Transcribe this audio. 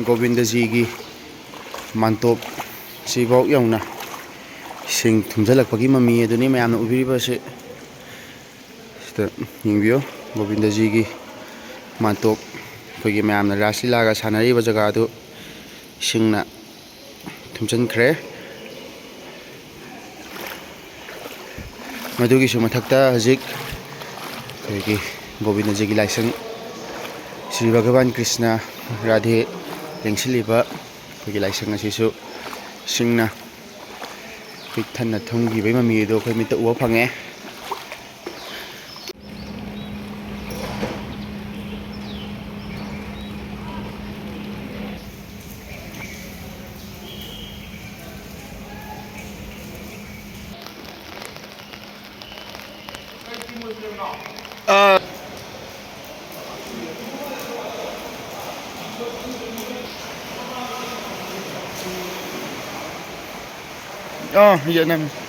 ꯒꯣꯕꯤꯟꯗꯖꯤꯒꯤ ꯃꯥꯟꯇꯣꯞ ꯁꯤꯐꯥꯎ ꯌꯧꯅ ꯏꯁꯤꯡ ꯊꯨꯝꯖꯤꯜꯂꯛꯄꯒꯤ ꯃꯃꯤ ꯑꯗꯨꯅꯤ ꯃꯌꯥꯝꯅ ꯎꯕꯤꯔꯤꯕꯁꯤ꯫ ꯁꯤꯗ ꯌꯦꯡꯕꯤꯌꯨ ꯒꯣꯕꯤꯟꯗꯖꯤꯒꯤ ꯃꯥꯟꯇꯣꯞ ꯑꯩꯈꯣꯏꯒꯤ ꯃꯌꯥꯝꯅ ꯔꯥꯁ ꯂꯤꯂꯥꯒ ꯁꯥꯟꯅꯔꯤꯕ ꯖꯒꯥꯗꯨ ꯏꯁꯤꯡꯅ ꯊꯨꯝꯖꯤꯟꯈ꯭ꯔꯦ꯫ ꯃꯗꯨꯒꯤꯁꯨ ꯃꯊꯛꯇ ꯍꯧꯖꯤꯛ ꯑꯩꯈꯣꯏꯒꯤ ꯒꯣꯕꯤꯟꯗꯖꯤꯒꯤ ꯂꯥꯏꯁꯪ ꯁ꯭ꯔꯤ ꯚꯒꯋꯥꯟ ꯀ꯭ꯔꯤꯁꯅ ꯔꯥꯙꯦ ꯂꯦꯡꯁꯤꯜꯂꯤꯕ ꯑꯩꯈꯣꯏꯒꯤ ꯂꯥꯏꯁꯪ ꯑꯁꯤꯁꯨ ꯏꯁꯤꯡꯅ ꯄꯤꯛ ꯊꯟꯅ ꯊꯨꯝꯈꯤꯕꯒꯤ ꯃꯃꯤ ꯑꯗꯨ ꯑꯩꯈꯣꯏ ꯃꯤꯠꯇ ꯎꯕ ꯐꯪꯉꯦ꯫ Việt Nam